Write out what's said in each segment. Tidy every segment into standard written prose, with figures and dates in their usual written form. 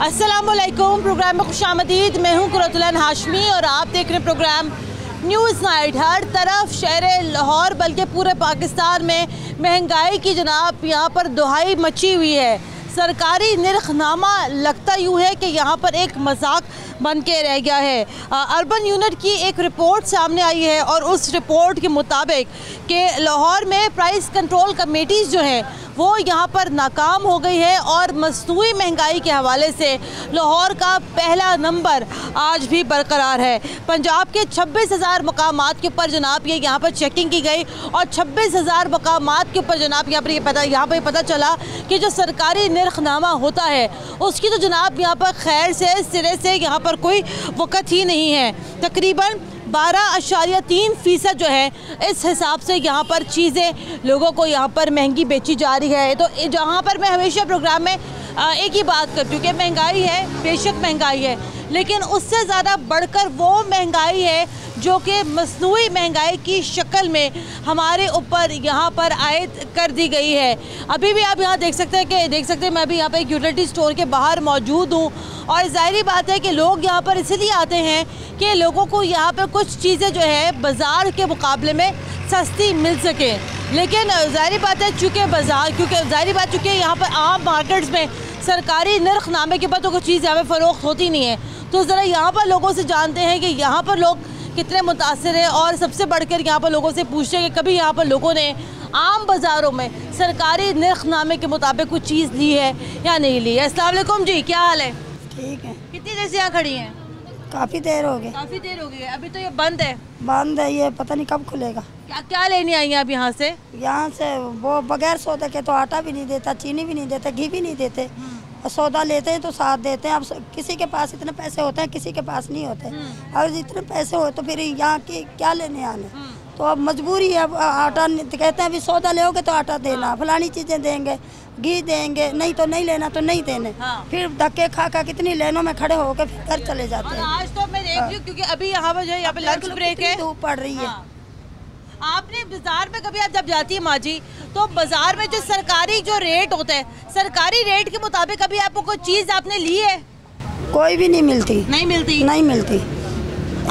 अस्सलामुअलैकुम। प्रोग्राम में खुशामदीद। मैं हूँ कुरतुलन हाशमी और आप देख रहे हैं प्रोग्राम न्यूज़ नाइट। हर तरफ शहर लाहौर बल्कि पूरे पाकिस्तान में महंगाई की जनाब यहाँ पर दुहाई मची हुई है। सरकारी निर्खनामा लगता यूँ है कि यहाँ पर एक मजाक बन के रह गया है। अर्बन यूनिट की एक रिपोर्ट सामने आई है और उस रिपोर्ट के मुताबिक कि लाहौर में प्राइस कंट्रोल कमेटीज़ जो हैं वो यहाँ पर नाकाम हो गई है और मसनूई महंगाई के हवाले से लाहौर का पहला नंबर आज भी बरकरार है। पंजाब के 26,000 मकामात के ऊपर जनाब ये यहाँ पर चेकिंग की गई और 26,000 मकामात के ऊपर जनाब यहाँ पर पता चला कि जो सरकारी निर्खनामा होता है उसकी तो जनाब यहाँ पर खैर से सिरे से यहाँ पर कोई वक़्त ही नहीं है। तकरीबन 12.3% जो है इस हिसाब से यहाँ पर चीज़ें लोगों को यहाँ पर महंगी बेची जा रही है। तो जहाँ पर मैं हमेशा प्रोग्राम में एक ही बात करती हूँ कि महंगाई है, बेशक महंगाई है, लेकिन उससे ज़्यादा बढ़कर वो महंगाई है जो कि मसनूई महंगाई की शक्ल में हमारे ऊपर यहाँ पर आयद कर दी गई है। अभी भी आप यहाँ देख सकते हैं मैं अभी यहाँ पर एक यूटिलिटी स्टोर के बाहर मौजूद हूँ और ज़ाहिरी बात है कि लोग यहाँ पर इसलिए आते हैं कि लोगों को यहाँ पर कुछ चीज़ें जो है बाज़ार के मुकाबले में सस्ती मिल सके। लेकिन ज़ाहिरी बात है चूँकि यहाँ पर आम मार्केट्स में सरकारी निर्खनामे के बाद तो कुछ चीज़ यहाँ पर फ़रोख्त होती नहीं है, तो ज़रा यहाँ पर लोगों से जानते हैं कि यहाँ पर लोग कितने मुतासिर हैं और सबसे बढ़कर यहाँ पर लोगों से पूछते हैं कि कभी यहाँ पर लोगों ने आम बाज़ारों में सरकारी निर्खनामे के मुताबिक कुछ चीज़ ली है या नहीं ली है। अस्सलाम वालेकुम जी, क्या हाल है? ठीक है। कितनी देर से यहाँ खड़ी हैं? काफ़ी देर हो गई। काफ़ी देर हो गई है। अभी तो ये बंद है। ये पता नहीं कब खुलेगा। क्या लेने आई हैं आप यहाँ से? यहाँ से वो बगैर सौदे के तो आटा भी नहीं देता, चीनी भी नहीं देता, घी भी नहीं देते। और सौदा लेते हैं तो साथ देते हैं। अब किसी के पास इतने पैसे होते हैं, किसी के पास नहीं होते। अगर इतने पैसे हो तो फिर यहाँ के क्या लेने आने। तो अब मजबूरी है। अब आटा कहते हैं अभी सौदा लेओगे तो आटा देना, फलानी चीज़ें देंगे, घी देंगे, नहीं तो नहीं लेना तो नहीं देने। फिर धक्के खा कितनी लाइनों में खड़े होकर फिर घर चले जाते हैं। आज तो मैं देख रही हूँ क्योंकि अभी यहाँ पर जो है यहाँ पे लंच ब्रेक है, धूप पड़ रही है। आपने बाजार में कभी आप जब जाती है माँ जी तो बाजार में जो सरकारी जो रेट होता है, सरकारी रेट के मुताबिक कभी आपको कोई चीज़ आपने ली है? कोई भी नहीं मिलती। नहीं मिलती।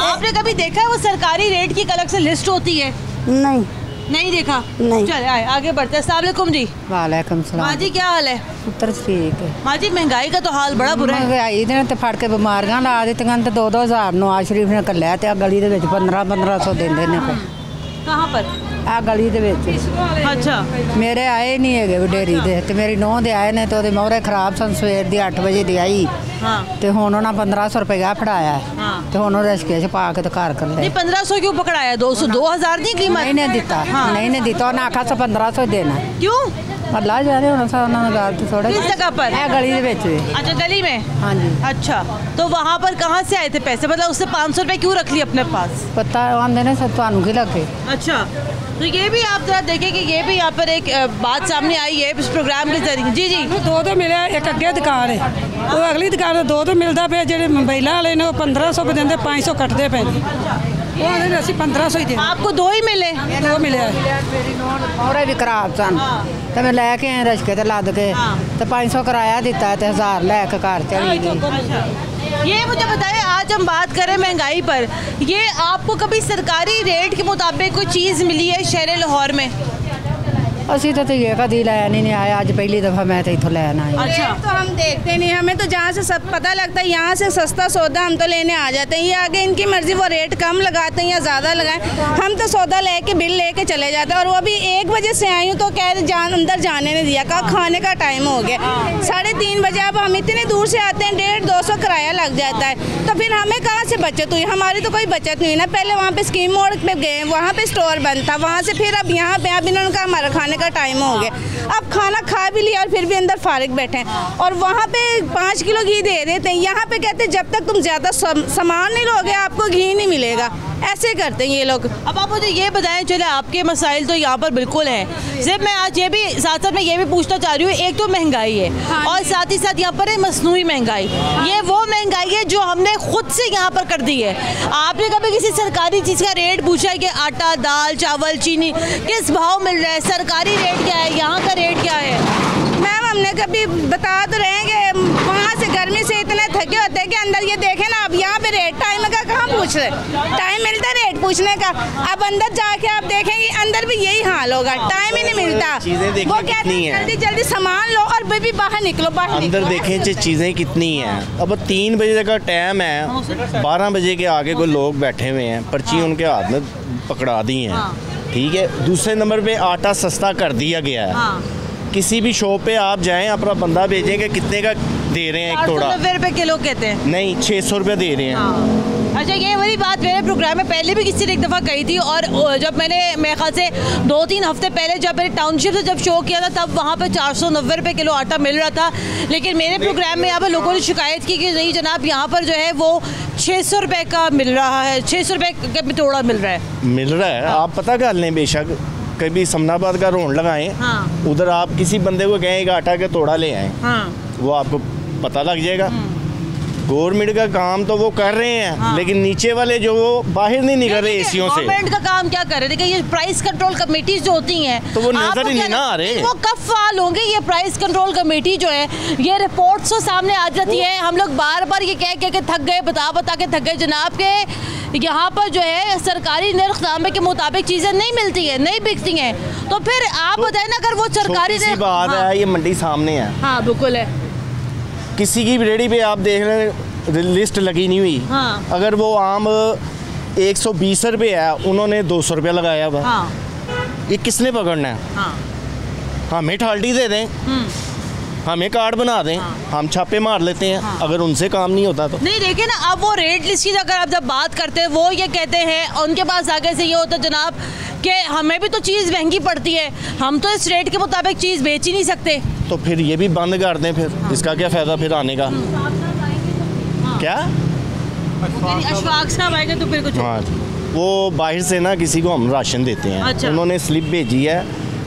आपने कभी देखा है वो सरकारी रेट की अलग से लिस्ट होती है? नहीं देखा। नहीं। चले आगे बढ़ते हैं। अस्सलाम वालेकुम जी। वालेकुम सलाम। माँ जी क्या हाल है? पुत्र ठीक है। माँ जी महंगाई का तो हाल बड़ा बुरा है। महंगाई ने तो फड़ के बीमारियां ला दित्तियां ते 2-2 नवाज शरीफ ने कल्लिया ते गली दे विच 1500 देंदे ने। कहाँ पर? आ गली दे विच। अच्छा। मेरे आए नहीं है वडेरी दे ते मेरी नौं दे आए ने तो ओदे मोहरे खराब सन। सवेर दी 8 बजे दी आई ते हुण उन्हां 1500 रुपया फड़ाया ते हुण रिस्के च पा के ते घर कर ले। 1500 क्यों पकड़ाया? 2000 नहीं कीमत? नहीं दिता। नहीं दिता। उन्हें आखा 1500 देना। क्यों? अल्लाह जाने होना सा उन्होंने गाल तो थोड़ा। किस जगह पर? गली दे विच। अच्छा गली में। हाँ जी। अच्छा तो वहाँ पर कहाँ से आए थे पैसे? मतलब उससे 500 रुपये क्यों रख लिए अपने पास? पता आंदे ने सब थानू की लगे। अच्छा तो ये भी आप जरा देखें कि ये भी यहाँ पर एक बात सामने आई है इस प्रोग्राम के जरिए। जी जी। 2 मिले, एक अगे दुकान है वो अगली दुकान 2 मिलता पे जो मोबाइलों वाले ने 1500 पे देंगे, 500 कटते पे। वो असं 1500 ही दे। आपको 2 ही मिले? 2 मिले। और भी खराब सन तो मैं लैके आए रिश्के ते लद के तो 500 किराया दिता तो 1000 लैके घर चली गई। ये मुझे बताइए, आज हम बात करें महंगाई पर, ये आपको कभी सरकारी रेट के मुताबिक कोई चीज़ मिली है शहर लाहौर में? असी तो ये कभी लैन ही नहीं आया, आज पहली दफ़ा मैं तो इतों लैन आई। अच्छा तो हम देखते नहीं, हमें तो जहाँ से सब पता लगता है यहाँ से सस्ता सौदा हम तो लेने आ जाते हैं। ये आगे इनकी मर्जी, वो रेट कम लगाते हैं या ज़्यादा लगाएं, हम तो सौदा लेके बिल लेके चले जाते हैं। और वो अभी 1 बजे से आई हूँ तो कह रहे अंदर जाने नहीं दिया, कहा खाने का टाइम हो गया। 3:30 बजे अब हम इतने दूर से आते हैं, 150-200 किराया लग जाता है, तो फिर हमें कहाँ से बचत हुई? हमारी तो कोई बचत नहीं ना। पहले वहाँ पे स्कीम मोड़ पे गए, वहाँ पे स्टोर बंद था, वहाँ से फिर अब यहाँ पे अब इन्होंने कहा हमारा खाने का टाइम हो गया। अब खाना खा भी लिया और फिर भी अंदर फारिग बैठे हैं। और वहाँ पे 5 किलो घी दे रहे थे, यहाँ पे कहते जब तक तुम ज़्यादा सामान नहीं लोगे आपको घी नहीं मिलेगा। ऐसे करते हैं ये लोग। अब आप मुझे ये बताएं, चले आपके मसाइल तो यहाँ पर बिल्कुल हैं। सिर्फ मैं आज ये भी साथ साथ मैं ये भी पूछना चाह रही हूँ, एक तो महंगाई है और साथ ही साथ यहाँ पर है मसनूई महंगाई। ये वो महंगाई है जो हमने खुद से यहाँ पर कर दी है। आपने कभी किसी सरकारी चीज़ का रेट पूछा है कि आटा, दाल, चावल, चीनी किस भाव मिल रहा है? सरकारी रेट क्या है, यहाँ का रेट क्या है? मैम हमने कभी बता तो रहे हैं कि वहाँ से घर गर्मी से इतने थके होते हैं कि अंदर ये देखें ना, अब यहाँ पे रेट टाइम का कहाँ पूछ रहे, टाइम मिलता है रेट पूछने का। अब अंदर जाके आप देखेंगे अंदर भी यही हाल होगा, टाइम ही नहीं मिलता। वो कहते हैं जल्दी जल्दी सामान लो और बेबी बाहर निकलो, बाहर अंदर देखें चीज़ें कितनी हैं। अब 3 बजे का टाइम है, 12 बजे के आगे कोई लोग बैठे हुए हैं, पर्ची उनके हाथ में पकड़ा दी हैं, ठीक है। दूसरे नंबर पे आटा सस्ता कर दिया गया है। किसी भी शॉप पे आप जाएं, अपना बंदा भेजें कि कितने का दे रहे हैं एक तोड़ा, 90 रुपए किलो कहते हैं, नहीं 600 रुपये दे रहे हैं। अच्छा, ये वाली बात मेरे प्रोग्राम में पहले भी किसी ने एक दफ़ा कही थी, और जब मैंने मेरे ख्याल से 2-3 हफ्ते पहले जब मैंने टाउनशिप से जब शो किया था, तब वहाँ पे 490 रुपये किलो आटा मिल रहा था। लेकिन मेरे प्रोग्राम में यहाँ पर लोगों ने शिकायत की कि नहीं जनाब, यहाँ पर जो है वो 600 रुपये का मिल रहा है, 600 रुपये का तोड़ा मिल रहा है। आप पता कर लें, बेशक कभी समनाबाद का रोड लगाएं, उधर आप किसी बंदे को कहें एक आटा का तोड़ा ले आएं, वो आपको पता लग जाएगा। गवर्नमेंट का काम तो वो कर रहे हैं, लेकिन नीचे वाले जो वो बाहर नहीं निकल रहे एसीओं से। गवर्नमेंट का काम क्या कर रहे हैं? देखिए, ये प्राइस कंट्रोल कमेटी जो होती हैं, तो वो नजर ही नहीं ना आ रहे। वो कब फाल होंगे? ये प्राइस कंट्रोल कमेटी जो है, ये रिपोर्ट्स तो सामने आ जाती है। हम लोग बार बार ये कह के थक गए, बता के थक गए जनाब के यहाँ पर जो है सरकारी निर्खनामे के मुताबिक चीज़ें नहीं मिलती हैं, नहीं बिकती हैं। तो फिर आप बताएं ना, अगर वो सरकारी बात है, ये मंडी सामने है। हाँ बिल्कुल है। किसी की रेडी पे आप देख रहे हैं, लिस्ट लगी नहीं हुई। अगर वो आम 120 रुपये है, उन्होंने 200 रुपया लगाया हुआ। ये किसने पकड़ना है? हमें ठाल्टी दे दें, हमें कार्ड बना दें, हम छापे मार लेते हैं। अगर उनसे काम नहीं होता तो नहीं। देखिए ना, अब वो रेट लिस्ट की अगर आप जब बात करते हैं, वो ये कहते हैं, उनके पास आगे से ये होता है जनाब कि हमें भी तो चीज़ महंगी पड़ती है, हम तो इस रेट के मुताबिक चीज़ बेच ही नहीं सकते। तो फिर ये भी बंद कर दें, फिर इसका क्या फ़ायदा फिर आने का? क्या अशफाक साहब आएंगे तो फिर कुछ? हाँ, वो बाहर से ना किसी को हम राशन देते हैं। अच्छा। उन्होंने स्लिप भेजी है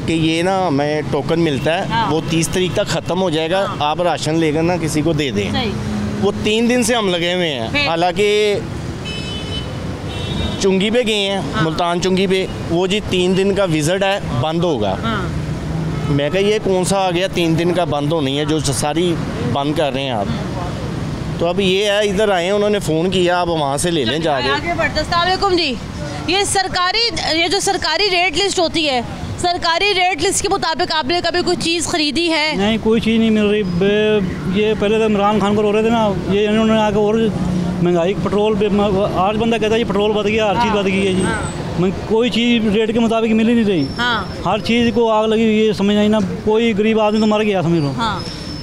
कि ये ना हमें टोकन मिलता है, वो 30 तारीख तक ख़त्म हो जाएगा, आप राशन लेकर ना किसी को दे दें। वो 3 दिन से हम लगे हुए हैं। हालांकि चुंगी पे गए हैं, मुल्तान चुंगी पे, वो जी 3 दिन का विजिट है, बंद होगा। मैं कहा ये कौन सा आ गया 3 दिन का बंद होनी है, जो सारी बंद कर रहे हैं आप। तो अब ये है, इधर आए हैं, उन्होंने फ़ोन किया, आप वहाँ से ले लें जाके। आगे बढ़ते। अस्सलाम वालेकुम जी। ये जो सरकारी रेट लिस्ट होती है, सरकारी रेट लिस्ट के मुताबिक आपने कभी कोई चीज़ खरीदी है? नहीं, कोई चीज़ नहीं मिल रही। ये पहले तो इमरान खान को रो रहे थे ना, ये इन्होंने आके और महंगाई, पेट्रोल पे आज बंदा कहता है जी पेट्रोल बढ़ गया, हर चीज़ बढ़ गई है जी। कोई चीज़ रेट के मुताबिक मिल ही नहीं रही। हर चीज़ को आग लगी हुई है, समझ आई ना, कोई गरीब आदमी तो मर गया समझ लो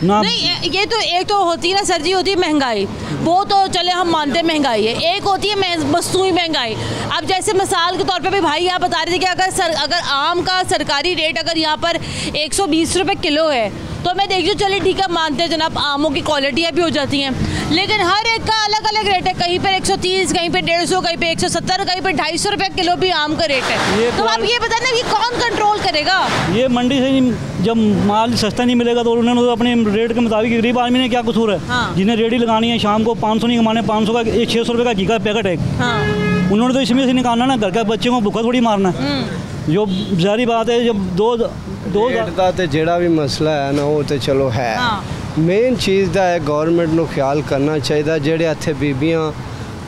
ना। नहीं, ये तो एक तो होती है ना सर जी, होती है महंगाई, वो तो चले हम मानते हैं महंगाई है। एक होती है मसनूई महंगाई। अब जैसे मिसाल के तौर पे भी भाई आप बता रहे थे कि अगर आम का सरकारी रेट अगर यहाँ पर 120 रुपये किलो है, तो मैं देखिए चलिए ठीक है, मानते हैं जनाब आमों की क्वालिटियाँ भी हो जाती हैं, लेकिन हर एक का अलग अलग रेट है। कहीं पर 130, कहीं पे 150, कहीं पे 170, कहीं पे 250 रुपये किलो भी आम का रेट है। तो आप ये बताएं ना, ये कौन कंट्रोल करेगा? ये मंडी से जब माल सस्ता नहीं मिलेगा तो उन्होंने अपने रेट के मुताबिक, गरीब आदमी ने क्या कसूर है? जिन्हें रेडी लगानी है, शाम को 500 नहीं कमाने, 500 का 600 रुपये का घी का पैकेट है, उन्होंने तो इसमें से निकालना ना, घर का बच्चे को भूखा थोड़ी मारना। जो जारी बात है, जब दो तो जेड़ा भी मसला है ना, वो तो चलो है। मेन चीज़ का है गवर्नमेंट को ख्याल करना चाहिए। जेड़े इत्थे बीबियां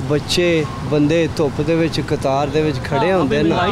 बच्चे बंदे धुप दे विच कतार दे विच खड़े होंदे ना,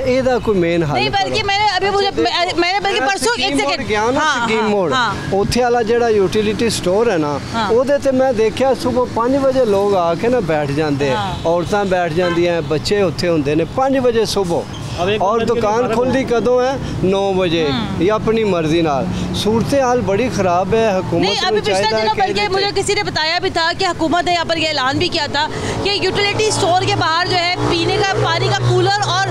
एदा कोई मेन हल नहीं। बल्कि मैंने बल्कि परसों एक सेकंड गया ना स्कीम मोड़, उत्थे वाला जेड़ा यूटिलिटी स्टोर है ना, ओदे ते मैं देखा सुबह 5 बजे लोग आके ना बैठ जाते हैं, औरतां बैठ जांदियां, बच्चे उत्थे होंदे ने 5 बजे सुबह, और दुकान खुलती कदों है 9 बजे, ये अपनी मर्जी नाल। सूरत हाल बड़ी ख़राब है। हुकूमत अभी पिछले दिनों बल्कि मुझे किसी ने बताया भी था कि हुकूमत ने यहाँ पर यह ऐलान भी किया था कि यूटिलिटी स्टोर के बाहर जो है पीने का पानी का कूलर और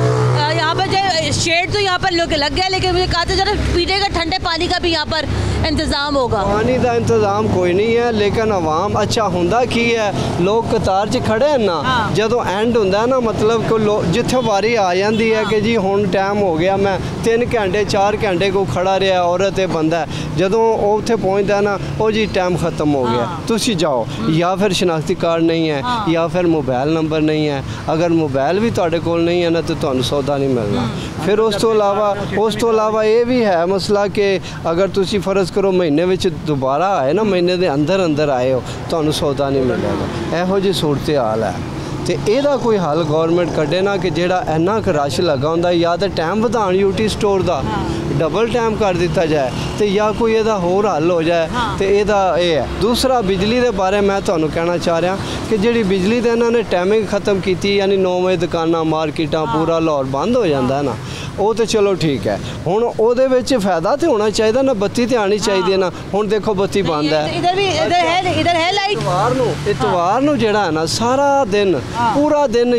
यहाँ पर जो शेड तो यहाँ पर लोग लग गया, लेकिन मुझे कहा था जरा पीने का ठंडे पानी का भी यहाँ पर इंतजाम होगा। पानी का इंतजाम कोई नहीं है, लेकिन आवाम अच्छा होंदा की है, लोग कतार च खड़े हैं ना, जदों एंड होंदा है ना, मतलब कि जिथे वारी आ जाती है कि कि जी हुण टाइम हो गया, मैं 3 घंटे 4 घंटे को खड़ा रहा, औरत है बंदा है, जदों उत्थे पहुँचता ना वो जी टाइम ख़त्म हो गया, तुसी जाओ। या फिर शनाख्ती कार्ड नहीं है, या फिर मोबाइल नंबर नहीं है। अगर मोबाइल भी तुहाडे कोल नहीं है ना तो तुहानू सौदा नहीं मिलना। फिर उस तो इलावा ये भी है मसला कि अगर तुसी फर्ज करो महीने विच दोबारा आए ना, महीने के अंदर आए हो, तुहानू सौदा नहीं मिलेगा। इहो जी सूरत हाल है। तो ਇਹਦਾ कोई हल गौरमेंट कड्डे ना कि ਜਿਹੜਾ ਇੰਨਾ ਕੁ रश लगा ਹੁੰਦਾ, या तो टाइम ਵਧਾਉਣ यूटी स्टोर का डबल टाइम कर दिता जाए, तो या कोई ਇਹਦਾ होर हल हो जाए। तो ਇਹਦਾ ਇਹ है। दूसरा बिजली के बारे मैं ਤੁਹਾਨੂੰ कहना चाह रहा कि जी बिजली के इन्होंने टाइमिंग खत्म की, यानी 9 बजे दुकाना मार्केटा पूरा लाहौर बंद हो जाता है ना, वो तो चलो ठीक है। हुण ਉਹਦੇ ਵਿੱਚ फायदा तो होना चाहिए ना, बत्ती तो आनी चाहिए ना। हुण देखो बत्ती बंद है, इधर है लाइट। इतवार नूं जिहड़ा है ना सारा दिन पूरा दिन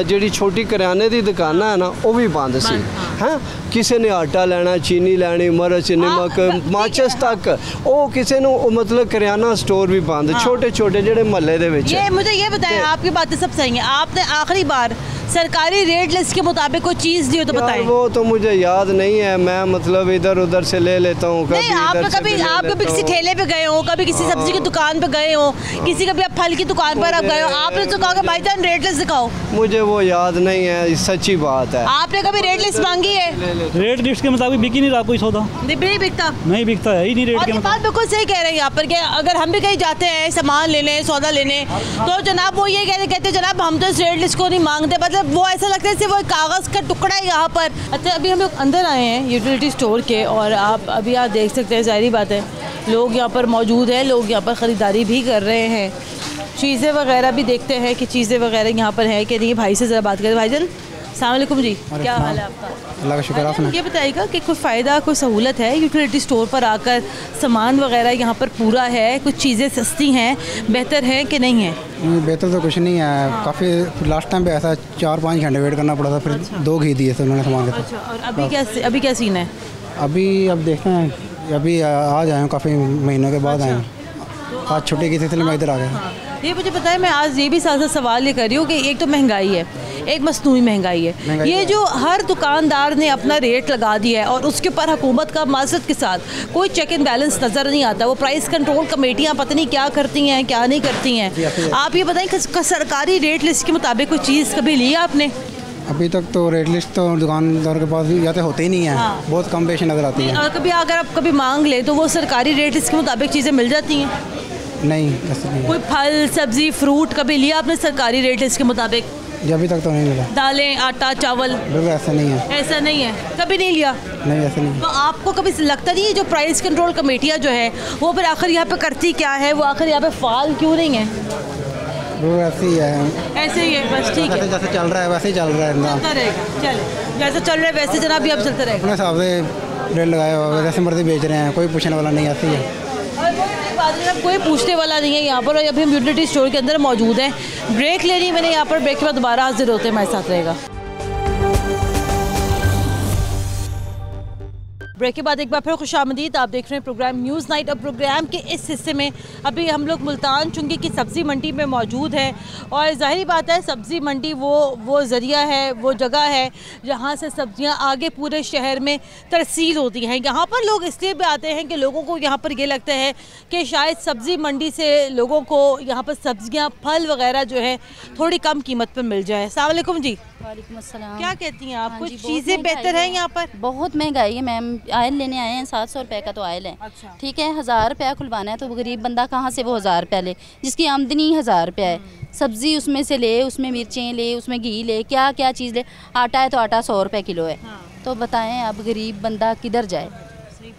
जी छोटी करियाने की दुकाना है ना वो भी बंद सी हैं। किसी ने आटा लेना, चीनी लैनी, मिर्च, नमक, माचिस तक, वो किसी ने मतलब करियाना स्टोर भी बंद, छोटे छोटे जेडे महल्ले दे विच। ये मुझे ये बताएं, आपकी बातें सब सही हैं। आपने आखिरी बार सरकारी रेट लिस्ट के मुताबिक कोई चीज़ दी हो तो बताएं। वो तो मुझे याद नहीं है, मैं मतलब इधर उधर से ले लेता हूँ। आप कभी किसी ठेले पे गए हो, कभी किसी सब्जी की दुकान पे गए हो, कभी आप फल की दुकान पर आप गए हो, आपने तो कहा कि भाईजान रेट लिस्ट दिखाओ। मुझे वो याद नहीं है, सच्ची बात है। आपने कभी रेट लिस्ट मांगी है? रेट लिस्ट के मुताबिक बिक ही नहीं रहा कोई सौदा। नहीं बिकता, नहीं बिकता है ही नहीं रेट के मुताबिक। बात बिल्कुल सही कह रहे हैं यहाँ पर कि अगर हम भी कहीं जाते हैं सामान लेने, सौदा लेने, तो जनाब वो ये कहते जनाब हम तो इस रेट लिस्ट को नहीं मांगते। मतलब वो ऐसा लगता है जैसे वो कागज़ का टुकड़ा है यहाँ पर। अच्छा, अभी हम लोग अंदर आए हैं यूटिलिटी स्टोर के, और आप देख सकते हैं, ज़ाहिर बात है लोग यहाँ पर मौजूद हैं, लोग यहाँ पर ख़रीदारी भी कर रहे हैं, चीज़ें वगैरह भी देखते हैं कि चीज़ें वगैरह यहाँ पर हैं कि नहीं। भाई से ज़रा बात करें। भाईजान अस्सलाम वालेकुम जी, क्या हाल है आपका? अल्लाह का शुक्र। आपने ये बताइएगा कि कोई फ़ायदा, कोई सहूलत है यूटिलिटी स्टोर पर आकर? सामान वगैरह यहाँ पर पूरा है, कुछ चीज़ें सस्ती हैं, बेहतर है कि नहीं है? बेहतर तो कुछ नहीं है। काफ़ी लास्ट टाइम पे ऐसा 4-5 घंटे वेट करना पड़ा था, फिर 2 घी दिए थे उन्होंने सामान के। अच्छा, और अभी क्या सीन है? अभी अब देखते हैं, अभी आज आए हैं, काफ़ी महीनों के बाद आए हैं। आज छुट्टी की थी इसलिए मैं इधर आ गया। ये मुझे पता है, मैं आज ये भी साथ सवाल ये कर रही हूँ कि एक तो महंगाई है, एक मसनूई महंगाई है। ये जो हर दुकानदार ने अपना रेट लगा दिया है और उसके ऊपर हुकूमत का माजरत के साथ कोई चेक एंड बैलेंस नज़र नहीं आता। वो प्राइस कंट्रोल कमेटियाँ पता नहीं क्या करती हैं, क्या नहीं करती हैं। आप ये बताएं कि सरकारी रेट लिस्ट के मुताबिक कोई चीज़ कभी ली है आपने? अभी तक तो रेट लिस्ट तो दुकानदार के पास भी या तो होते ही नहीं है। बहुत कम पेश नज़र आती है। और कभी अगर आप कभी मांग ले तो वो सरकारी रेट लिस्ट के मुताबिक चीज़ें मिल जाती हैं? नहीं, ऐसा नहीं। कोई फल, सब्जी, फ्रूट कभी लिया आपने सरकारी रेट लिस्ट के मुताबिक? ये अभी तक तो नहीं मिला। दालें, आटा, चावल? बिल्कुल ऐसा नहीं है। ऐसा नहीं है, कभी नहीं लिया? नहीं, ऐसा नहीं। तो आपको कभी लगता नहीं है जो प्राइस कंट्रोल कमेटियाँ जो है वो फिर आखिर यहाँ पे करती क्या है, वो आखिर यहाँ पे फाल क्यों नहीं है? वो ऐसे ही है, ऐसे ही है, बस ठीक है। जैसे चल रहा है वैसे ही चल रहा है। चलता रहेगा, चले जैसे चल रहा है वैसे जनाब भी अब चलता रहेगा। अपने हिसाब से रेट लगाया हुआ, जैसे मर्जी बेच रहे हैं, कोई पूछने वाला नहीं। ऐसे ही है, कोई पूछने वाला नहीं है यहाँ पर। और अभी हम यूटिलिटी स्टोर के अंदर मौजूद हैं, ब्रेक लेनी मैंने यहाँ पर, ब्रेक के बाद दोबारा हाजिर होते हैं, हमारे साथ रहेगा। ब्रेक के बाद एक बार फिर खुशामदीद। आप देख रहे हैं प्रोग्राम न्यूज़ नाइट। और प्रोग्राम के इस हिस्से में अभी हम लोग मुल्तान चुंगी की सब्ज़ी मंडी में मौजूद हैं। और ज़ाहिर बात है सब्ज़ी मंडी वो ज़रिया है, वो जगह है जहाँ से सब्ज़ियाँ आगे पूरे शहर में तरसील होती हैं। यहाँ पर लोग इसलिए भी आते हैं कि लोगों को यहाँ पर ये लगता है कि शायद सब्ज़ी मंडी से लोगों को यहाँ पर सब्ज़ियाँ, फल वगैरह जो है थोड़ी कम कीमत पर मिल जाए। अस्सलाम वालेकुम जी। वालेकुम अस्सलाम। क्या कहती हैं आप? कुछ चीज़ें बेहतर हैं यहाँ पर? बहुत महंगाई है मैम। आयल लेने आए हैं, 700 रुपये का तो आयल है। अच्छा। ठीक है, 1000 रुपया खुलवाना है तो गरीब बंदा कहाँ से वो 1000 रुपया ले, जिसकी आमदनी 1000 रुपया है। सब्ज़ी उसमें से ले, उसमें मिर्चें ले, उसमें घी ले, क्या क्या चीज़ ले। आटा है तो आटा 100 रुपये किलो है। तो बताएं अब गरीब बंदा किधर जाए?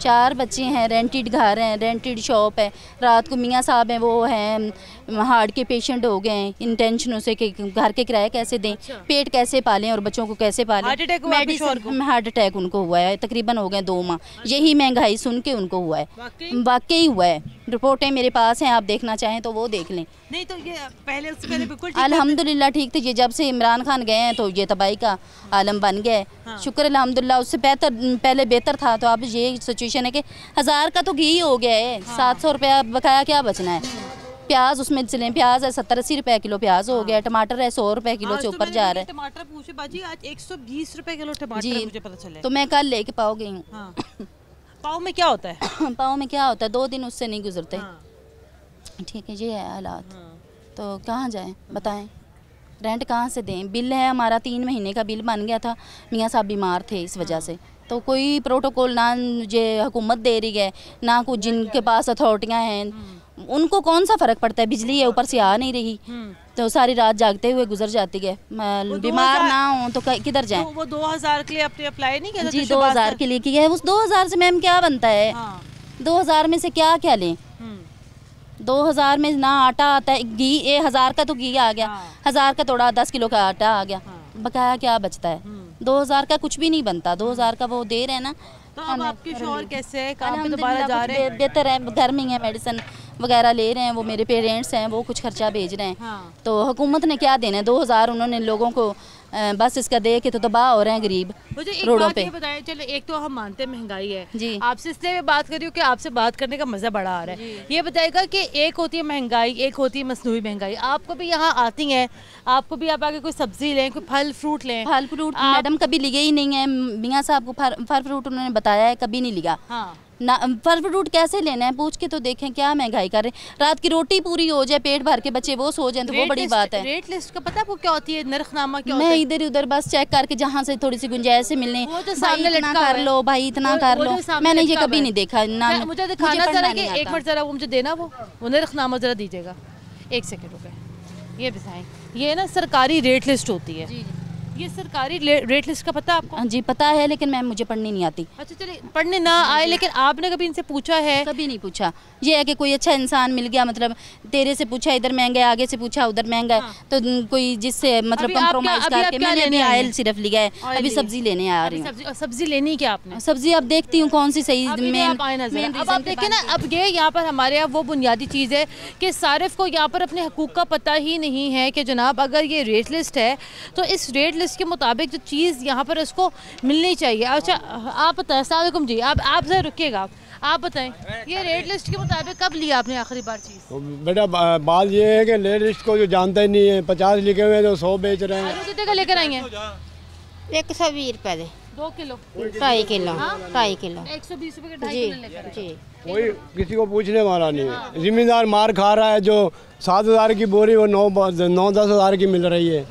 4 बच्चे हैं, रेंटेड घर हैं, रेंटेड शॉप है। रात को मियाँ साहब हैं, वो हैं हार्ट के पेशेंट हो गए हैं, इन टेंशनों से कि घर के किराए कैसे दें, पेट कैसे पालें और बच्चों को कैसे पालें। हार्ट अटैक उनको हुआ है, तकरीबन हो गए 2 माह। यही महंगाई सुन के उनको हुआ है, वाकई हुआ है। रिपोर्टें मेरे पास हैं, आप देखना चाहें तो वो देख लें। नहीं तो ये पहले उससे पहले बिल्कुल अल्हम्दुलिल्लाह ठीक थे। ये जब से इमरान खान गए हैं तो ये तबाही का आलम बन गया है। हाँ। शुक्र अल्हम्दुलिल्लाह, उससे पहले बेहतर था। तो अब ये सिचुएशन है कि 1000 का तो घी हो गया है। हाँ। 700 रुपया बकाया क्या बचना है? प्याज उसमें चले, प्याज है 70-80 रुपए किलो प्याज हो गया, टमाटर है 100 रुपए किलो से ऊपर जा रहा है। टमाटर पूछे बाजी आज 120 रुपए किलो टमाटर जी, मुझे पता चला। तो मैं कल लेके पाव गई हूँ। हाँ। पाव में क्या होता है? पाव में क्या होता है, 2 दिन उससे नहीं गुजरते। ठीक है, ये है हालात। तो कहाँ जाएं बताएं, रेंट कहाँ से दें? बिल है हमारा 3 महीने का बिल बन गया था, मियाँ साहब बीमार थे इस वजह से, तो कोई प्रोटोकॉल ना ये हुकूमत दे रही है ना कुछ, जिनके पास अथॉरिटियाँ हैं उनको कौन सा फ़र्क पड़ता है, बिजली है ऊपर से आ नहीं रही तो सारी रात जागते हुए गुजर जाती है। बीमार ना हो तो किधर जाएं? वो 2000 के लिए आपने अप्लाई नहीं किया? जी 2000 के लिए किया है। उस 2000 से मैम क्या बनता है? 2000 में से क्या क्या लें? 2000 में ना आटा आता है, घी 1000 का तो घी आ गया, 1000 का थोड़ा 10 किलो का आटा आ गया, बकाया क्या बचता है? 2000 का कुछ भी नहीं बनता। 2000 का वो दे रहे हैं ना। तो अब आपके शौहर कैसे है, काम पे दोबारा जा रहे हैं? बेहतर है, घर में ही है, मेडिसिन वगैरह ले रहे हैं, वो मेरे पेरेंट्स हैं वो कुछ खर्चा भेज रहे हैं। तो हुकूमत ने क्या देना है? 2000 उन्होंने लोगों को बस इसका दे के तो तबाह हो रहे हैं गरीब रोडों पे। बताएं, चलो एक तो हम मानते हैं महंगाई है जी, आपसे इसलिए मैं बात कर रही हूँ कि आपसे बात करने का मज़ा बड़ा आ रहा है। ये बताएगा कि एक होती है महंगाई, एक होती है मसनूई महंगाई। आपको भी यहाँ आती है, आपको भी आप आगे कोई सब्जी लें, कोई फल फ्रूट लें? फल फ्रूट मैडम कभी लिए ही नहीं है, मियाँ साहब को फल फ्रूट उन्होंने बताया है, कभी नहीं लिया। ना फल फ्रूट कैसे लेना है पूछ के तो देखें, क्या महंगाई कर रहे हैं। रात की रोटी पूरी हो जाए, पेट भर के बच्चे वो सो जाए तो वो बड़ी बात है। रेट लिस्ट का पता आपको क्या होती है? नरखनामा क्या मैं होता है? इधर उधर बस चेक करके जहाँ से थोड़ी सी गुंजाइश से मिलने, वो तो सामने इतना लटका कर लो भाई, इतना कर लो। मैंने ये कभी नहीं देखा ना। मुझे दिखाना जरा कि एक मिनट जरा वो मुझे देना, वो नरखनामा जरा दीजिएगा। 1 सेकंड रुके, ये बताएं, ये ना सरकारी रेट लिस्ट होती है। ये सरकारी रेट लिस्ट का पता आपको? जी पता है, लेकिन मैम मुझे पढ़नी नहीं आती। अच्छा चलिए, पढ़ने ना आए लेकिन आपने कभी इनसे पूछा है? कभी नहीं पूछा। ये है कि कोई अच्छा इंसान मिल गया, मतलब तेरे से पूछा इधर महंगा है, आगे से पूछा उधर महंगा है, तो कोई जिससे मतलब कंप्रोमाइज करके। मैंने अभी ऑयल सिर्फ लिया है, अभी सब्जी लेने आ रही हूँ। सब्जी लेनी क्या आपने? सब्जी अब देखती हूँ कौन सी सही मेन। अब आप देखें ना, अब ये यहाँ पर हमारे यहाँ वो बुनियादी चीज़ है कि सारिफ को यहाँ पर अपने हकूक़ का पता ही नहीं है कि जनाब अगर ये रेट लिस्ट है तो इस रेट लिस्ट के मुताबिक जो चीज़ यहाँ पर उसको मिलनी चाहिए। अच्छा आप बताएं, अस्सलाम वालेकुम जी, आप जरा रुकिएगा, आप बताएं ये रेट लिस्ट के मुताबिक कब लिया आपने आखिरी बार चीज़? तो बेटा बात ये है कि रेट लिस्ट को जो जानता ही नहीं है, 50 लिखे हुए हैं तो 100 बेच रहे हैं। कितने का लेकर आई हैं? 120 रुपए दे, 2 किलो, 2.5 किलो, 2.5 किलो, 120 रुपए के 2.5 किलो लेकर जी। कोई किसी को पूछने वाला नहीं है। जिम्मेदार मार खा रहा है, जो 7,000 की बोरी वो 9-10 हज़ार की मिल रही है।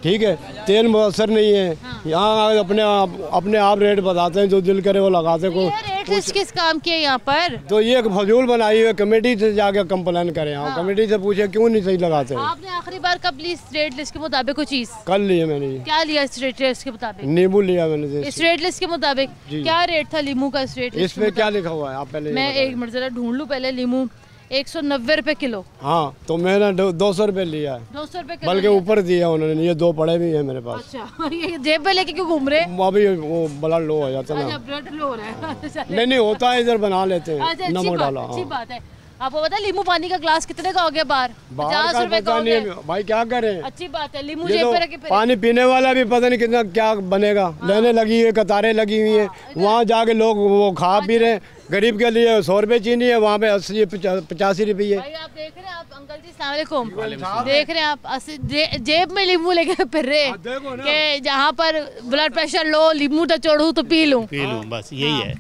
ठीक है, तेल मुअस्सर नहीं है। यहाँ अपने आप रेट बताते हैं, जो दिल करे वो लगाते को। रेट लिस्ट किस काम की है यहाँ पर? तो ये फजूल बनाई है, कमेटी से जाके कंप्लेन करें। कमेटी से पूछे क्यों नहीं सही लगाते हैं। आपने आखिरी बार कब ली इस रेट लिस्ट के मुताबिक कोई चीज़? कल लिया मैंने। क्या लिया इस रेट लिस्ट के मुताबिक? नींबू लिया मैंने। इस रेट लिस्ट के मुताबिक क्या रेट था लीमू का? इस रेट इस पे क्या लिखा हुआ है आप पहले? मैं एक मिनट जरा ढूंढ लूँ पहले। लीमू 190 रुपए किलो। हाँ, तो मैंने 200 रुपए लिया है। 200 रुपए किलो, बल्कि ऊपर दिया उन्होंने। ये 2 पड़े भी हैं मेरे पास। अच्छा, ये जेब में लेके क्यों घूम रहे? अभी वो ब्लड लो हो जाता है ना। ब्लड लो हो रहा है। नहीं होता है, इधर बना लेते हैं, नमक डाला। अच्छी बात है। आपको पता है लीमू पानी का ग्लास कितने का हो गया बाहर? 50 रुपए का हो गया। भाई क्या करें, अच्छी बात है। लीमू जेब में रखे पानी पीने वाला भी पता नहीं कितना क्या बनेगा। लेने लगी है, कतारें लगी हुई है, वहाँ जाके लोग वो खा पी रहे हैं। गरीब के लिए 100 रुपए चीनी है, वहाँ पे 80-85 रुपये। आप देख रहे हैं, आप अंकल जी अस्सलाम वालेकुम, देख रहे हैं आप जेब में लीमू लेके फिर रहे कि जहाँ पर ब्लड प्रेशर लो, लीमू तो चढ़ूँ तो पी लूँ। बस यही है।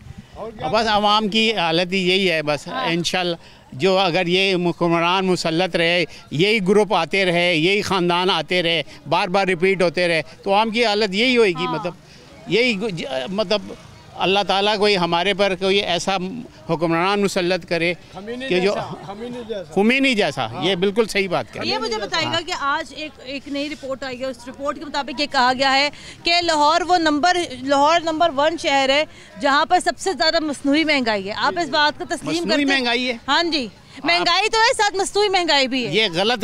बस आवाम की हालत ही यही है। बस इंशाल्लाह जो अगर ये हुक्मरान मुसल्लत रहे, यही ग्रुप आते रहे, यही ख़ानदान आते रहे, बार बार रिपीट होते रहे, तो आम की हालत यही होएगी। मतलब यही मतलब अल्लाह ताला कोई हमारे पर कोई ऐसा हुक्मरान मुसल्लत करे कि जो खुमीनी जैसा। ये बिल्कुल सही बात कर। ये मुझे बताइएगा कि आज एक नई रिपोर्ट आई है, उस रिपोर्ट के मुताबिक ये कहा गया है कि लाहौर नंबर 1 शहर है जहाँ पर सबसे ज़्यादा मसनूई महंगाई है। आप इस बात को तस्लीम करते हैं? महंगाई है। हाँ जी, महंगाई तो है, साथ मसनूई महंगाई भी है। ये गलत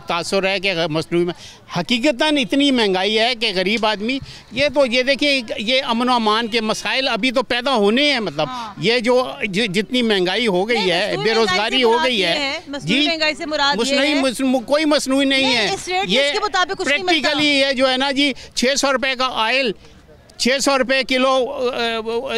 तासुर है कि मसनूई में हकीकतन इतनी महंगाई है कि गरीब आदमी ये देखिए, ये अमन अमान के मसाइल अभी तो पैदा होने हैं। मतलब ये जो जितनी महंगाई हो गई है, बेरोजगारी हो गई है जी, महंगाई से मुराद कोई मसनूई नहीं है। ये प्रैक्टिकली ये जो है ना जी, 600 रुपए का ऑयल 600 रुपये किलो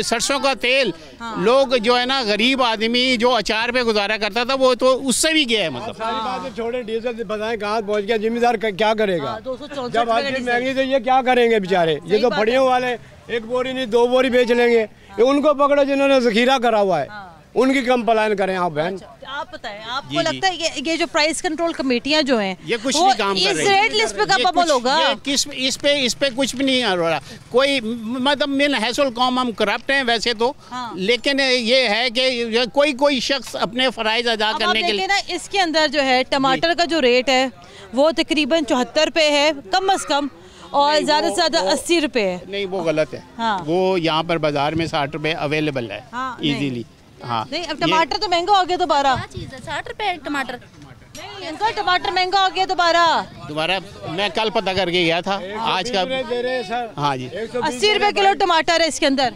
सरसों का तेल। लोग जो है ना, गरीब आदमी जो अचार पे गुजारा करता था वो तो उससे भी गया है। मतलब सारी बातें छोड़े, डीजल बताएं कहाँ पहुँच गया, जिम्मेदार क्या करेगा? जब हर चीज महंगी तो ये क्या करेंगे बेचारे? ये तो फड़ियों वाले एक बोरी नहीं 2 बोरी बेच लेंगे। ये उनको पकड़ो जिन्होंने जखीरा करा हुआ है, उनकी कंप्लेन करें आप बहन। आप बताएं, आपको लगता है ये जो प्राइस कंट्रोल कमेटियां जो हैं ये कुछ नहीं काम कर रही? इस रेट लिस्ट पे कब अमल होगा? इस पे कुछ भी नहीं हो रहा। कोई मतलब मिन हैसल कौम हम करप्ट हैं वैसे तो, लेकिन ये है कि कोई शख्स अपने फराइज अदा करने के लिए ना, इसके अंदर जो है टमाटर का जो रेट है वो तकरीबन 74 रुपए है कम से कम, और ज्यादा से ज्यादा 80 रुपए है। नहीं, वो गलत है। वो यहाँ पर बाजार में 60 रुपए अवेलेबल है इजीली। हाँ नहीं, अब टमाटर तो महंगा हो गया दोबारा। 60 रुपए टमाटर। इनका टमाटर महंगा हो गया दोबारा। मैं कल पता करके गया था, आज का। हाँ जी, 80 रुपए किलो टमाटर है इसके अंदर।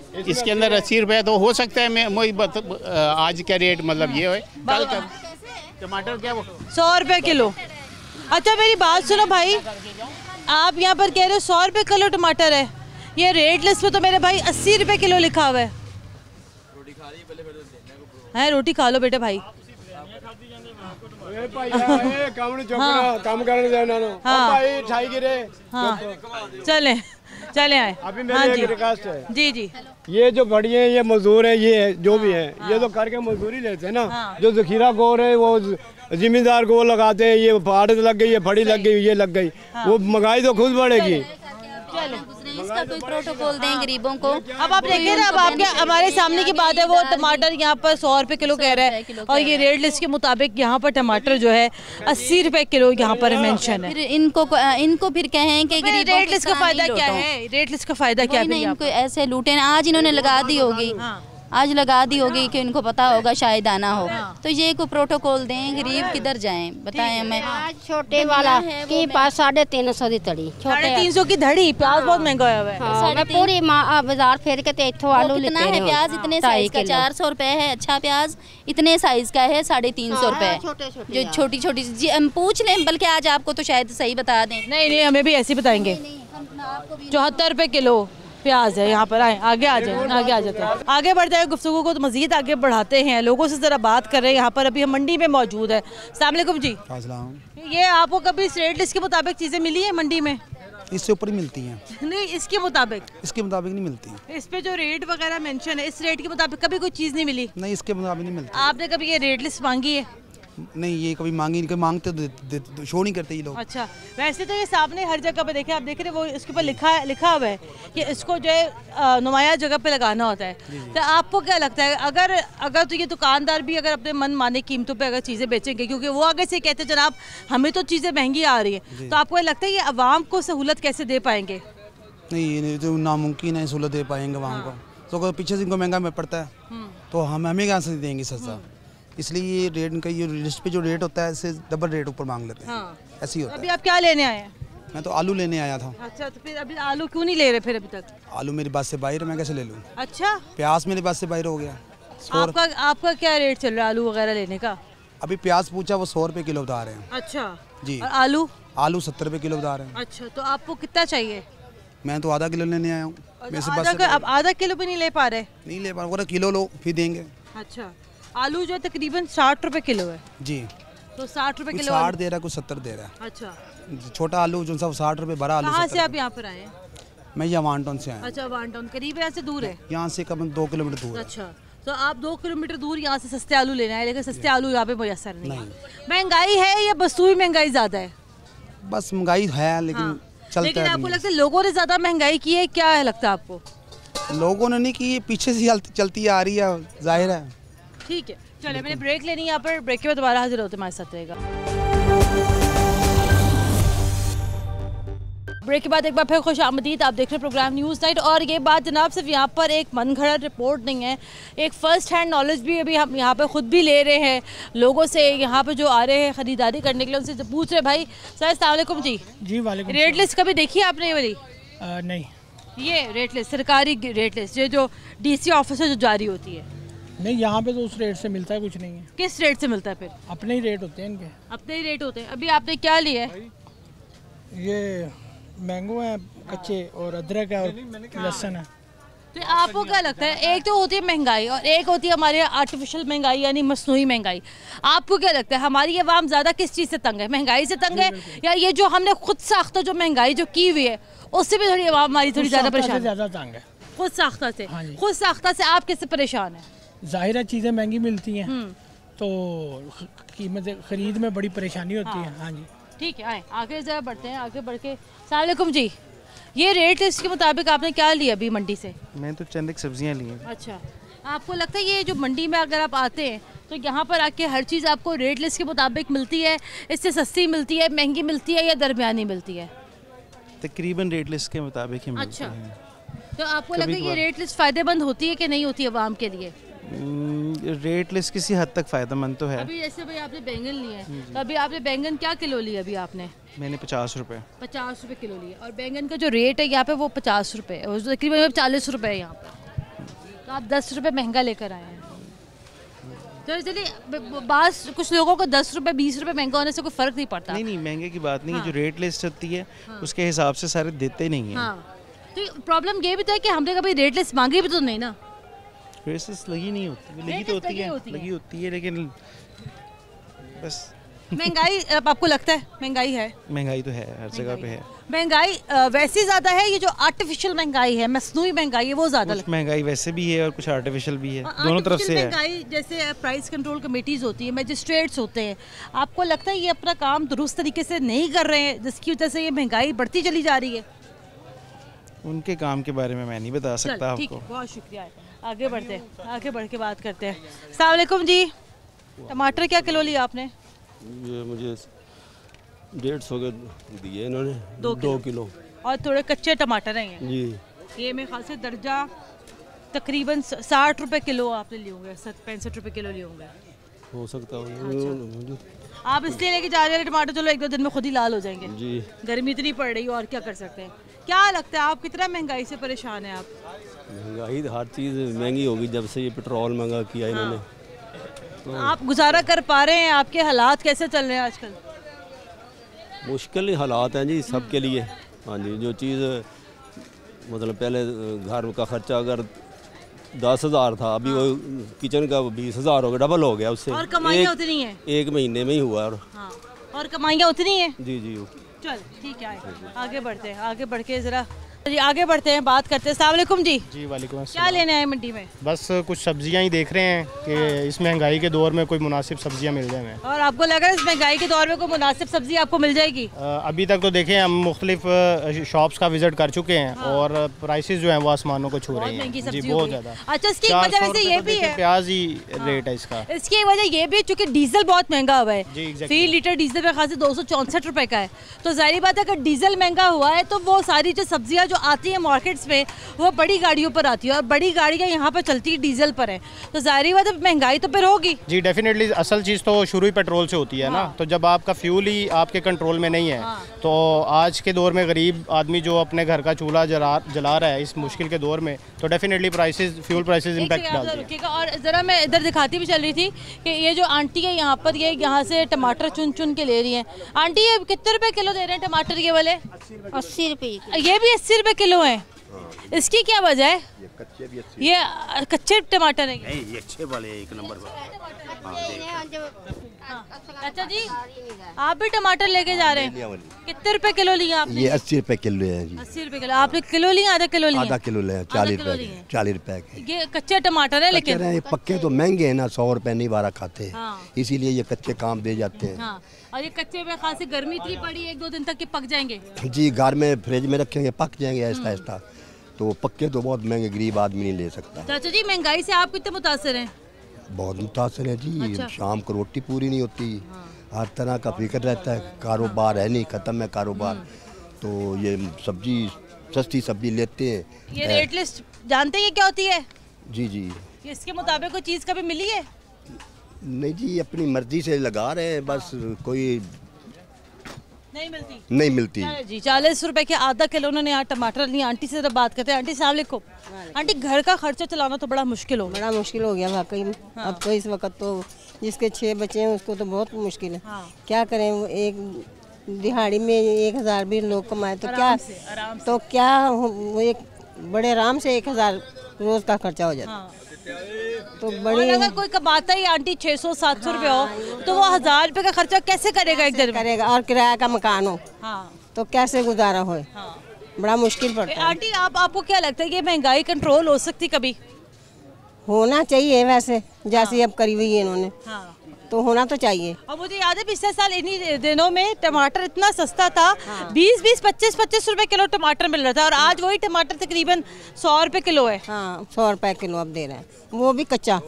80 रुपए तो हो सकता है। मैं आज का रेट मतलब ये है। कल का टमाटर क्या वो 100 रुपए किलो। अच्छा मेरी बात सुनो भाई, आप यहाँ पर कह रहे हो 100 रुपए किलो टमाटर है, ये रेट लिस्ट में तो मेरे भाई 80 रुपए किलो लिखा हुआ है। रोटी खा लो बेटे भाई। चले आए। अभी मेरी एक रिक्वेस्ट है। जी। ये जो बड़ी है, ये मजदूर है, ये जो भी है, ये तो करके मजदूरी लेते हैं ना। जो जखीरा गोर है वो जिम्मेदार को लगाते हैं। ये आड़त लग गई, ये फड़ी लग गई, ये लग गई, वो महंगाई तो खुद बढ़ेगी। इसका कोई प्रोटोकॉल दें गरीबों को। अब आप देखिए ना, अब आपके हमारे सामने की बात है, वो टमाटर यहाँ पर 100 रुपए किलो कह रहा है, और ये रेट लिस्ट के मुताबिक यहाँ पर टमाटर जो है 80 रुपए किलो यहाँ पर मेंशन है। फिर इनको फिर कहें कि रेट लिस्ट का फायदा क्या है? रेट लिस्ट का फायदा क्या है? इनको ऐसे लूटे, आज इन्होंने लगा दी होगी, आज लगा दी होगी कि इनको पता होगा शायद आना हो, तो ये को प्रोटोकॉल दें। गरीब किधर जाएं बताएं हमें। आज छोटे वाला के पास 350 की धड़ी, 350 की धड़ी। प्याज बहुत महंगा है। मैं पूरी बाजार फेर के इतों आलू कितना है प्याज? इतने साइज का 400 रुपए है। अच्छा प्याज इतने साइज का है 350 रुपए। जो छोटी छोटी जी हम पूछ लें, बल्कि आज आपको तो शायद सही बता दें। नहीं, हमें भी ऐसे बताएंगे। 74 रुपए किलो प्याज है यहाँ पर। आगे आ जाए, आगे आ जाते हैं, आगे बढ़ते हैं गुफ्तगू को तो मजीद आगे बढ़ाते हैं। लोगों से ज़रा बात कर रहे हैं। यहाँ पर अभी हम मंडी में मौजूद है। अस्सलाम वालेकुम जी। ये आपको कभी इस रेट लिस्ट के मुताबिक चीज़ें मिली है मंडी में? इससे ऊपर ही मिलती हैं। नहीं, इसके मुताबिक नहीं मिलती। इस पे जो रेट वगैरह मेंशन है, इस रेट के मुताबिक कभी कोई चीज़ नहीं मिली? नहीं, इसके मुताबिक नहीं मिलती। आपने कभी ये रेट लिस्ट मांगी है? नहीं, ये कभी मांगते तो शो नहीं करते ये लोग। अच्छा, वैसे तो ये सामने हर जगह पे देखें, आप देख रहे वो इसके ऊपर लिखा हुआ है कि इसको जो है नुमाया जगह पे लगाना होता है। तो आपको क्या लगता है, अगर तो ये दुकानदार भी अगर अपने मन माने कीमतों पे अगर चीज़ें बेचेंगे, क्योंकि वो आगे से कहते हैं जनाब हमें तो चीज़ें महंगी आ रही हैं, तो आपको लगता है ये आवाम को सहूलत कैसे दे पाएंगे? नहीं, जो नामुमकिन है सहूलत दे पाएंगे आवाम को, तो पीछे से इनको महंगा में पड़ता है, तो हमें कहाँ से देंगे सस्ता? इसलिए ये रेट का, ये लिस्ट पे जो रेट होता है इससे डबल रेट ऊपर मांग लेते हैं। ऐसी होता है। अभी आप क्या लेने आए हैं? मैं तो आलू लेने आया था। अच्छा, तो फिर अभी आलू क्यों नहीं ले रहे फिर अभी तक? आलू मेरी बात से बाहर है, मैं कैसे ले लूँ? अच्छा, प्याज मेरी बात से बाहर हो गया। आपका क्या रेट चल रहा है आलू वगैरह लेने का? अभी प्याज पूछा, वो 100 रुपए किलो बता रहे हैं। अच्छा जी। और आलू 70 रुपए किलो बता रहे हैं। अच्छा, तो आपको कितना चाहिए? मैं तो आधा किलो लेने आया हूँ। अब आधा किलो भी नहीं ले पा रहे? नहीं ले पा रहे, किलो लो फिर देंगे। अच्छा, आलू जो है तकरीबन 60 रुपए किलो है जी। तो 60 रुपए किलो 60 दे रहा है, कुछ 70 दे रहा है। अच्छा, छोटा आलू जो सब 60 रुपए, बड़ा आलू। कहाँ से आप यहाँ पर आए? मैं यहाँ वानटाउन से आया। अच्छा, वानटाउन करीब है, यहाँ से दूर है? यहाँ से कम 2 किलोमीटर दूर। अच्छा, तो आप 2 किलोमीटर दूर यहाँ से सस्ते आलू लेना है, लेकिन सस्ते आलू यहाँ पे मुयसर नहीं। महंगाई है या बसूई महंगाई ज्यादा है? बस महंगाई है, लेकिन चलता है। लेकिन आपको लगता है लोगों ने ज्यादा महंगाई की है? क्या है लगता है आपको? लोगों ने नहीं की, पीछे से चलती आ रही है, जाहिर है। ठीक है, चलिए मैंने ब्रेक लेनी है यहाँ पर। ब्रेक के बाद दोबारा हाजिर होते हमारे साथ रहेगा। ब्रेक के बाद एक बार फिर खुश आमदीद। आप देख रहे हैं प्रोग्राम न्यूज़ नाइट। और ये बात जनाब सिर्फ यहाँ पर एक मन घड़ा रिपोर्ट नहीं है, एक फ़र्स्ट हैंड नॉलेज भी अभी हम यहाँ पर ख़ुद भी ले रहे हैं लोगों से, यहाँ पर जो आ रहे हैं ख़रीदारी करने के लिए, उनसे पूछ रहे भाई सर अस्सलाम वालेकुम जी। जी वालेकुम। रेट लिस्ट कभी देखी है आपने ये वाली? नहीं। ये रेट लिस्ट, सरकारी रेट लिस्ट, ये जो DC ऑफिस से जो जारी होती है? नहीं, यहाँ पे तो उस रेट से मिलता है कुछ नहीं है। किस रेट से मिलता है फिर? अपने ही रेट होते हैं इनके। अपने ही रेट होते हैं। अभी आपने क्या लिया है? ये मैंगो है कच्चे और अदरक है और लहसुन है। तो आपको क्या लगता है, एक तो होती है महंगाई और एक होती है हमारे आर्टिफिशियल महंगाई यानी मसनूई महंगाई, आपको क्या लगता है हमारी आवाम ज़्यादा किस चीज़ से तंग है, महंगाई से तंग है या ये जो हमने खुद साख्ता जो महंगाई जो की हुई है उससे भी थोड़ी आवाम हमारी थोड़ी ज़्यादा परेशान है? ज़्यादा तंग है खुद साख्ता से। खुद साख्ता से आप किससे परेशान है? जाहिर है चीज़ें महंगी मिलती हैं तो कीमत खरीद में बड़ी परेशानी होती है। हाँ जी ठीक है, आए आगे ज़रा बढ़ते हैं, आगे बढ़ के। अस्सलाम वालेकुम जी, ये रेट लिस्ट के मुताबिक आपने क्या लिया अभी मंडी से? मैं तो चंद सब्जियां ली हैं। अच्छा, आपको लगता है ये जो मंडी में अगर आप आते हैं तो यहाँ पर आके हर चीज़ आपको रेट लिस्ट के मुताबिक मिलती है, इससे सस्ती मिलती है, महंगी मिलती है या दरमियानी मिलती है? तकरीबन रेट लिस्ट के मुताबिक ही मिलती है। तो आपको लगता है ये रेट लिस्ट फ़ायदेमंद होती है कि नहीं होती है आवाम के लिए? रेट लिस्ट किसी हद तक फ़ायदेमंद तो है। अभी जैसे भाई आपने बैंगन लिए हैं तो अभी आपने बैंगन क्या किलो लिए अभी आपने? मैंने 50 रुपये। 50 रुपये किलो लिए और बैंगन का जो रेट है यहाँ पे वो 50 रुपये है, तकरीबन 40 रुपये है यहाँ पे, तो आप 10 रुपये महंगा लेकर आए हैं। तो चलिए बास कुछ लोगों को 10 रुपये 20 रुपये महंगा होने से कोई फ़र्क नहीं पड़ता। नहीं महंगे की बात नहीं है, जो रेट लिस्ट होती है उसके हिसाब से सारे देते नहीं है। तो प्रॉब्लम ये भी तो है कि हमने कभी रेट लिस्ट मांगी भी तो नहीं ना। रेट लिस्ट लगी नहीं होती, लगी तो होती है, लगी होती है लेकिन बस महंगाई आपको लगता है महंगाई है? महंगाई तो है, हर जगह पे है महंगाई। वैसे ज़्यादा है ये जो आर्टिफिशियल महंगाई है, मसनूई महंगाई है, वो ज़्यादा लगता है? महंगाई वैसे भी है और कुछ आर्टिफिशियल भी है, दोनों तरफ से है। महंगाई जैसे प्राइस कंट्रोल कमेटीज़ होती है, मजिस्ट्रेट्स होते हैं, आपको लगता है ये अपना काम दुरुस्त तरीके से नहीं कर रहे हैं जिसकी वजह से ये महंगाई बढ़ती चली जा रही है? उनके काम के बारे में मैं नहीं बता सकता आपको। बहुत शुक्रिया, आगे बढ़ते हैं, आगे बढ़ के बात करते हैं। अस्सलाम वालेकुम जी, टमाटर क्या किलो लिया आपने? ये मुझे 150 के दिए इन्होंने, 2 किलो। और थोड़े कच्चे टमाटर हैं जी, ये मेरे ख्याल से दर्जा तकरीबन 60 रुपये किलो आपने लिए होंगे, 65 रुपये किलो लिए होंगे, हो सकता है। अच्छा। आप इसलिए लेके जा रहे हैं टमाटर, चलो 1-2 दिन में खुद ही लाल हो जाएंगे जी, गर्मी इतनी पड़ रही है और क्या कर सकते हैं। क्या लगता है आप कितना महंगाई से परेशान हैं आप? महंगाई हर चीज़ महंगी होगी जब से ये पेट्रोल महंगा किया इन्होंने। तो आप गुजारा कर पा रहे हैं? आपके हालात कैसे चल रहे हैं आजकल? मुश्किल हालात हैं जी सबके लिए। हाँ जी, जो चीज़ मतलब पहले घर का खर्चा अगर 10,000 था, अभी वो किचन का 20,000 हो गया, डबल हो गया उससे। और कमाइयाँ उतनी हैं? 1 महीने में ही हुआ। और कमाइयाँ उतनी हैं? जी जी। चल ठीक है, आगे बढ़ते हैं, आगे बढ़ के ज़रा जी आगे बढ़ते हैं, बात करते हैं। अस्सलाम वालेकुम जी। जी वालेकुम अस्सलाम। क्या लेने आए मंडी में? बस कुछ सब्जियां ही देख रहे हैं कि इस महंगाई के दौर में कोई मुनासिब सब्जियां मिल जाए। और आपको लगा इस महंगाई के दौर में कोई मुनासिब सब्जी आपको मिल जाएगी? अभी तक तो देखें हम मुख्तलिफ शॉप्स का विजिट कर चुके हैं और प्राइसेस जो हैं वो आसमानों को छू रही हैं जी, बहुत ज़्यादा। अच्छा, इसकी वजह वैसे ये भी है, प्याज ही रेट है इसका, इसकी वजह ये भी चूँकि डीजल बहुत महंगा हुआ है। 3 लीटर डीजल में खास 264 रुपये का है, तो जाहिर बात है अगर डीजल महंगा हुआ है तो वो सारी जो सब्जियाँ जो आती हैं मार्केट में वो बड़ी गाड़ियों पर आती है और बड़ी गाड़ियां यहाँ पर चलती है डीजल पर है, तो जाहिर बात है महंगाई तो फिर होगी जी। डेफिनेटली असल चीज़ तो शुरू ही पेट्रोल से होती है ना, तो जब आपका फ्यूल ही आपके कंट्रोल में नहीं है तो आज के दौर में गरीब आदमी जो अपने घर का चूल्हा जला रहा है इस मुश्किल के दौर में, तो डेफिनेटली फ्यूल प्राइसेस इम्पैक्ट डालती है। और ज़रा मैं इधर दिखाती भी चल रही थी कि ये जो आंटी है यहाँ पर, ये यहाँ से टमाटर चुन चुन के ले रही हैं। आंटी ये कितने रुपए किलो दे रहे हैं टमाटर ये वाले? 80 रुपये। ये भी 80 रुपये किलो है, इसकी क्या वजह है? ये कच्चे भी अच्छे, ये कच्चे टमाटर है? नहीं ये अच्छे वाले एक नंबर पर। अच्छा जी, आप भी टमाटर लेके जा रहे हैं, कितने रुपए किलो लिए आपने? ये 80 रुपए किलो है जी। 80 रुपए किलो। आपने किलो लिए? आधा किलो लिए? आधा किलो ले, 40 रुपए के। ये कच्चे टमाटर है लेकिन ये पक्के तो महंगे हैं ना, 100 रुपए नहीं बारह खाते, इसीलिए ये कच्चे काम दे जाते हैं। हाँ। और ये कच्चे में खासी गर्मी इतनी पड़ी 1-2 दिन तक कि पक जाएंगे जी, घर में फ्रिज में रखेंगे पक जाएंगे आहिस्ता आहिस्ता, तो पक्के तो बहुत महंगे, गरीब आदमी नहीं ले सकता। चाचा जी महंगाई से आप कितने मुतासर हैं? बहुत मुतासर है जी। अच्छा। शाम को रोटी पूरी नहीं होती, हर तरह का फिक्र रहता है, कारोबार है नहीं, ख़त्म है कारोबार, तो ये सब्जी सस्ती सब्जी लेते हैं। ये रेट लिस्ट जानते हैं ये क्या होती है? जी जी। इसके मुताबिक कोई चीज़ कभी मिली है? नहीं जी, अपनी मर्जी से लगा रहे हैं बस, कोई नहीं मिलती। नहीं मिलती जी। 40 रुपए के आधा किलो उन्होंने यहाँ टमाटर लिए। आंटी से जब बात करते हैं, आंटी अस्सलाम वालेकुम। आंटी घर का खर्चा चलाना तो बड़ा मुश्किल हो गया वाकई में। अब तो इस वक्त तो जिसके 6 बच्चे हैं उसको तो बहुत मुश्किल है। क्या करें, वो एक दिहाड़ी में 1000 भी लोग कमाए तो क्या, तो क्या एक बड़े आराम से 1000 रोज का खर्चा हो जाता। तो बड़ी, अगर कोई कमाता ही आंटी 600-700 रुपये हो तो वो 1000 रुपये का खर्चा कैसे करेगा एक दिन करेगा, और किराया का मकान हो तो कैसे गुजारा हो, बड़ा मुश्किल पड़ता है। आंटी आपको क्या लगता है कि महंगाई कंट्रोल हो सकती कभी? होना चाहिए वैसे, जैसे अब करी हुई है इन्होंने, तो होना तो चाहिए। और मुझे याद है पिछले साल इन्हीं दिनों में टमाटर इतना सस्ता था, 20-20, 25-25 रुपए किलो टमाटर मिल रहा था, और आज वही टमाटर तकरीबन 100 रुपए किलो है। हाँ, 100 रुपए किलो अब दे रहे हैं, वो भी कच्चा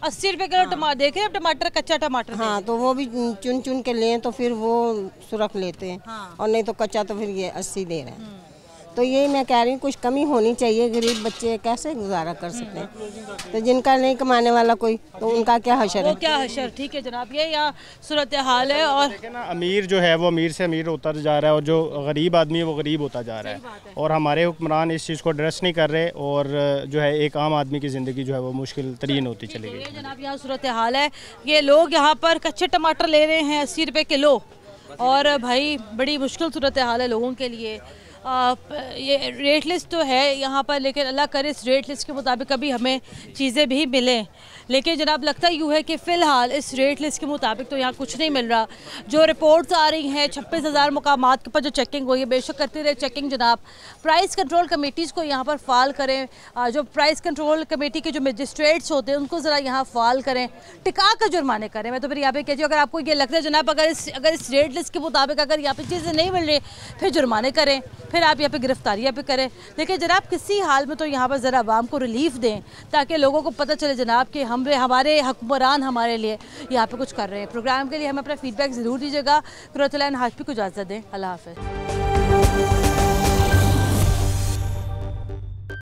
80 रुपए किलो टमाटर देख रहे हैं टमाटर, कच्चा टमाटर। हाँ, तो वो भी चुन चुन के लें तो फिर वो सुरख लेते हैं, और नहीं तो कच्चा तो फिर ये 80 दे रहे हैं। तो यही मैं कह रही हूँ, कुछ कमी होनी चाहिए, गरीब बच्चे कैसे गुजारा कर सकते हैं। तो जिनका नहीं कमाने वाला कोई, तो उनका क्या हशर है, क्या हशर। ठीक है जनाब, ये यहाँ सूरत हाल है। और ना अमीर जो है वो अमीर से अमीर होता जा रहा है, और जो गरीब आदमी है वो गरीब होता जा रहा है, और हमारे हुक्मरान इस चीज़ को एड्रेस नहीं कर रहे, और जो है एक आम आदमी की ज़िंदगी जो है वो मुश्किल तरीन होती चली गई। जनाब यहाँ सूरत हाल है, ये लोग यहाँ पर कच्चे टमाटर ले रहे हैं 80 रुपये किलो, और भाई बड़ी मुश्किल सूरत हाल है लोगों के लिए। ये रेट लिस्ट तो है यहाँ पर, लेकिन अल्लाह करे इस रेट लिस्ट के मुताबिक कभी हमें चीज़ें भी मिलें, लेकिन जनाब लगता यूँ है कि फ़िलहाल इस रेट लिस्ट के मुताबिक तो यहाँ कुछ नहीं मिल रहा। जो रिपोर्ट्स आ रही हैं 26,000 मुकामात के ऊपर जो चेकिंग हुई है, बेशक करती रहे चेकिंग जनाब, प्राइस कंट्रोल कमेटीज़ को यहाँ पर फ़ाल करें, जो प्राइस कंट्रोल कमेटी के जो मजिस्ट्रेट्स होते हैं उनको ज़रा यहाँ फ़ाल करें, टिका कर जुर्माने करें। मैं तो फिर यहाँ पे कहती हूँ, अगर आपको ये लगता है जनाब अगर इस रेट लिस्ट के मुताबिक अगर यहाँ पर चीज़ें नहीं मिल रही, फिर जुर्माने करें, फिर आप यहाँ पे गिरफ्तारियाँ पे करें, लेकिन जनाब किसी हाल में तो यहाँ पर ज़रा आवाम को रिलीफ दें, ताकि लोगों को पता चले जनाब कि हमारे हुक्मरान हमारे लिए यहाँ पे कुछ कर रहे हैं। प्रोग्राम के लिए हमें अपना फीडबैक ज़रूर दीजिएगा। कुरतुल ऐन हाशमी को इजाज़त दें। अल्लाह हाफ़िज़।